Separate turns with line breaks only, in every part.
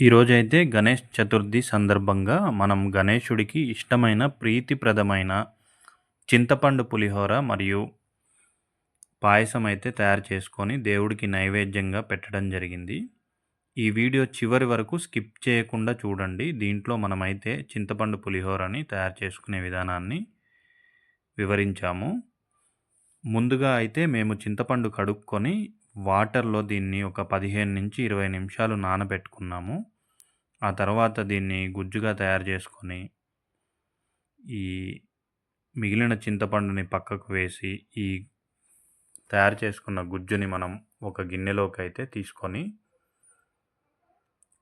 ఈరోజైతే గణేష్ చతుర్థి సందర్భంగా మనం గణేశుడికి ఇష్టమైన ప్రీతిప్రదమైన చింతపండు పులిహోర మరియు పాయసం అయితే తయారు చేసుకొని దేవుడికి నైవేద్యంగా పెట్టడం జరిగింది. ఈ వీడియో చివరి వరకు స్కిప్ చేయకుండా చూడండి. దీంట్లో మనమైతే చింతపండు పులిహోరని తయారు చేసుకునే విధానాన్ని వివరించాము. ముందుగా అయితే మేము చింతపండు కడుక్కొని వాటర్‌లో దీన్ని ఒక 15-20 నిమిషాలు నానబెట్టుకున్నాము. ఆ తర్వాత దీన్ని గుజ్జుగా తయారు చేసుకొని, ఈ మిగిలిన చింతపండుని పక్కకు వేసి, ఈ తయారు చేసుకున్న గుజ్జుని మనం ఒక గిన్నెలోకైతే తీసుకొని,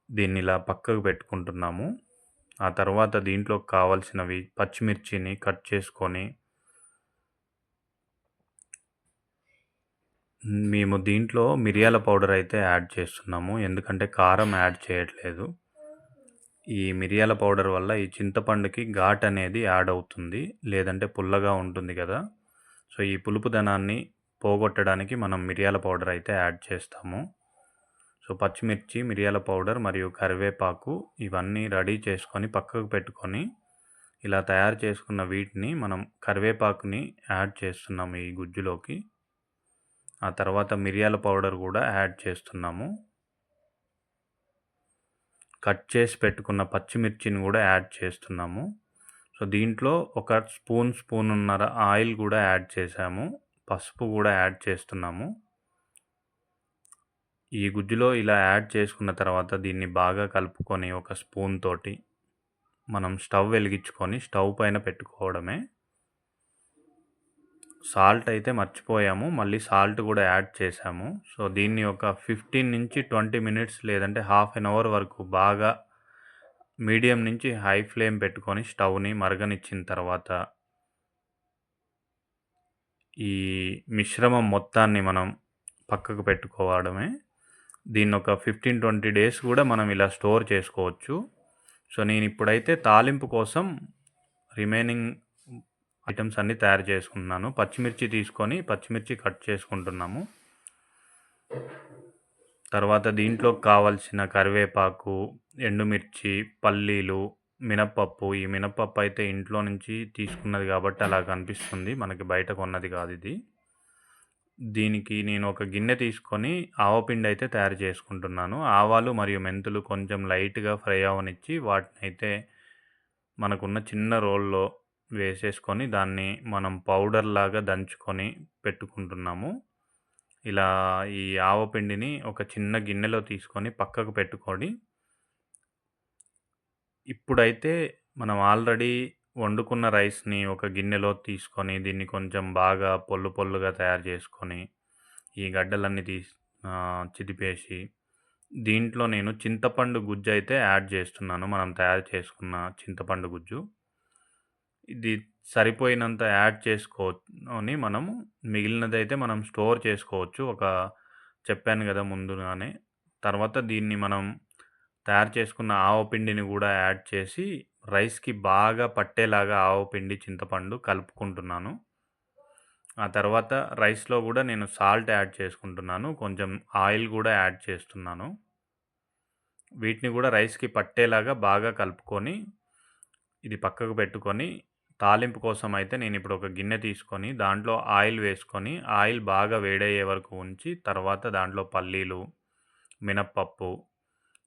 దీన్నిలా పక్కకు పెట్టుకుంటున్నాము. ఆ తర్వాత దీంట్లోకి కావాల్సినవి పచ్చిమిర్చిని కట్ చేసుకొని, మేము దీంట్లో మిరియాల పౌడర్ అయితే యాడ్ చేస్తున్నాము. ఎందుకంటే కారం యాడ్ చేయట్లేదు. ఈ మిరియాల పౌడర్ వల్ల ఈ చింతపండుకి ఘాటు అనేది యాడ్ అవుతుంది. లేదంటే పుల్లగా ఉంటుంది కదా! సో, ఈ పులుపుదనాన్ని పోగొట్టడానికి మనం మిరియాల పౌడర్ అయితే యాడ్ చేస్తాము. సో, పచ్చిమిర్చి, మిరియాల పౌడర్ మరియు కరివేపాకు ఇవన్నీ రెడీ చేసుకొని పక్కకు పెట్టుకొని, ఇలా తయారు చేసుకున్న వీటిని మనం కరివేపాకుని యాడ్ చేస్తున్నాము ఈ గుజ్జులోకి. ఆ తర్వాత మిరియాల పౌడర్ కూడా యాడ్ చేస్తున్నాము. కట్ చేసి పెట్టుకున్న పచ్చిమిర్చిని కూడా యాడ్ చేస్తున్నాము. సో, దీంట్లో ఒక స్పూనున్నర ఆయిల్ కూడా యాడ్ చేశాము. పసుపు కూడా యాడ్ చేస్తున్నాము. ఈ గుజ్జులో ఇలా యాడ్ చేసుకున్న తర్వాత దీన్ని బాగా కలుపుకొని ఒక స్పూన్ తోటి మనం స్టవ్ వెలిగించుకొని స్టవ్ పైన పెట్టుకోవడమే. సాల్ట్ అయితే మర్చిపోయాము. మళ్ళీ సాల్ట్ కూడా యాడ్ చేశాము. సో, దీన్ని ఒక 15-20 మినిట్స్ లేదంటే హాఫ్ ఎన్ అవర్ వరకు బాగా మీడియం నుంచి హై ఫ్లేమ్ పెట్టుకొని స్టవ్‌ని మరగనిచ్చిన తర్వాత, ఈ మిశ్రమం మొత్తాన్ని మనం పక్కకు పెట్టుకోవడమే. దీన్నొక 15-20 డేస్ కూడా మనం ఇలా స్టోర్ చేసుకోవచ్చు. సో, నేనిప్పుడైతే తాలింపు కోసం రిమైనింగ్ ఐటెమ్స్ అన్నీ తయారు చేసుకుంటున్నాను. పచ్చిమిర్చి తీసుకొని పచ్చిమిర్చి కట్ చేసుకుంటున్నాము. తర్వాత దీంట్లోకి కావాల్సిన కరివేపాకు, ఎండుమిర్చి, పల్లీలు, మినపప్పు. ఈ మినపప్పు అయితే ఇంట్లో నుంచి తీసుకున్నది కాబట్టి అలా కనిపిస్తుంది. మనకి బయట కొన్నది కాదిది. దీనికి నేను ఒక గిన్నె తీసుకొని ఆవపిండి అయితే తయారు చేసుకుంటున్నాను. ఆవాలు మరియు మెంతులు కొంచెం లైట్‌గా ఫ్రై అవ్వనిచ్చి వాటినైతే మనకున్న చిన్న రోల్లో వేసేసుకొని దాన్ని మనం పౌడర్‌లాగా దంచుకొని పెట్టుకుంటున్నాము. ఇలా ఈ ఆవపిండిని ఒక చిన్న గిన్నెలో తీసుకొని పక్కకు పెట్టుకొని, ఇప్పుడైతే మనం ఆల్రెడీ వండుకున్న రైస్‌ని ఒక గిన్నెలో తీసుకొని దీన్ని కొంచెం బాగా పొల్లు పొల్లుగా తయారు చేసుకొని, ఈ గడ్డలన్నీ చిదిపేసి, దీంట్లో నేను చింతపండు గుజ్జయితే యాడ్ చేస్తున్నాను. మనం తయారు చేసుకున్న చింతపండు గుజ్జు. ఇది సరిపోయినంత యాడ్ చేసుకొని మనము మిగిలినదైతే మనం స్టోర్ చేసుకోవచ్చు. చెప్పాను గదా ముందుగానే. తర్వాత దీన్ని మనం తయారు చేసుకున్న ఆవపిండిని గూడా యాడ్ చేసి రైస్‌కి బాగా పట్టేలాగా ఆవపిండి, చింతపండు కలుపుకుంటున్నాను. ఆ తర్వాత రైస్‌లో గూడా నేను సాల్ట్ యాడ్ చేసుకుంటున్నాను. కొంచెం ఆయిల్ గూడా యాడ్ చేస్తున్నాను. వీటిని గూడా రైస్‌కి పట్టేలాగా బాగా కలుపుకొని, ఇది పక్కకు పెట్టుకొని, తాలింపు కోసం అయితే నేనిప్పుడు ఒక గిన్నె తీసుకొని, దాంట్లో ఆయిల్ వేసుకొని, ఆయిల్ బాగా వేడయ్యే వరకు ఉంచి, తర్వాత దాంట్లో పల్లీలు, మినప్పప్పు,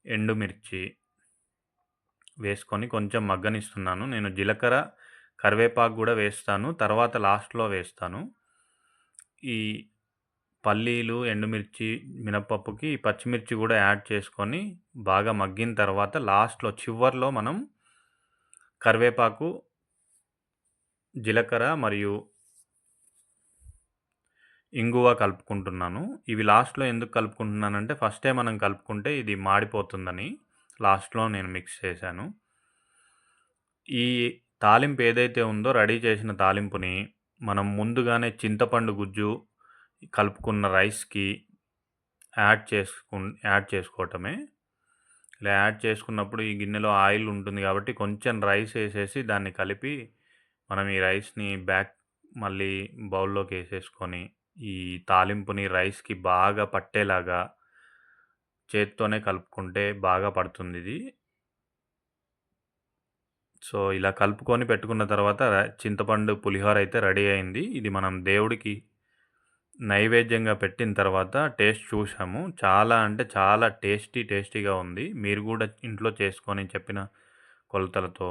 ఎండుమిర్చి వేసుకొని కొంచెం మగ్గనిస్తున్నాను. నేను జీలకర్ర, కరివేపాకు గూడా వేస్తాను. తర్వాత లాస్ట్‌లో వేస్తాను. ఈ పల్లీలు, ఎండుమిర్చి, మినపప్పుకి పచ్చిమిర్చి గూడా యాడ్ చేసుకొని బాగా మగ్గిన తర్వాత లాస్ట్‌లో చివర్లో మనం కరివేపాకు, జీలకర్ర మరియు ఇంగువ కలుపుకుంటున్నాను. ఇవి లాస్ట్‌లో ఎందుకు కలుపుకుంటున్నానంటే ఫస్టే మనం కలుపుకుంటే ఇది మాడిపోతుందని లాస్ట్‌లో నేను మిక్స్ చేశాను. ఈ తాలింపు ఏదైతే ఉందో రెడీ చేసిన తాలింపుని మనం ముందుగానే చింతపండు గుజ్జు కలుపుకున్న రైస్‌కి యాడ్ చేసుకోవటమే. ఇలా యాడ్ చేసుకున్నప్పుడు ఈ గిన్నెలో ఆయిల్ ఉంటుంది కాబట్టి కొంచెం రైస్ ఏసేసి దాన్ని కలిపి మనం ఈ రైస్‌ని మళ్ళీ బౌల్‌లోకి ఏసేసుకొని ఈ తాలింపుని రైస్‌కి బాగా పట్టేలాగా చేత్తోనే కలుపుకుంటే బాగా పడుతుందిది. సో, ఇలా కలుపుకొని పెట్టుకున్న తర్వాత చింతపండు పులిహోర అయితే రెడీ అయింది. ఇది మనం దేవుడికి నైవేద్యంగా పెట్టిన తర్వాత టేస్ట్ చూసాము. చాలా అంటే చాలా టేస్టీగా ఉంది. మీరు గూడా ఇంట్లో చేసుకొని చెప్పిన కొలతలతో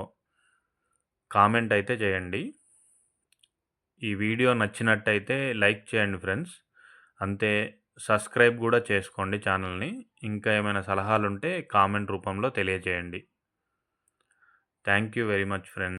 కామెంట్ అయితే చేయండి. ఈ వీడియో నచ్చినట్టయితే లైక్ చేయండి ఫ్రెండ్స్. అంతే సబ్స్క్రైబ్ గూడా చేసుకోండి ఛానల్‌ని. ఇంకా ఏమైనా సలహాలుంటే కామెంట్ రూపంలో తెలియజేయండి. Thank you very much friends.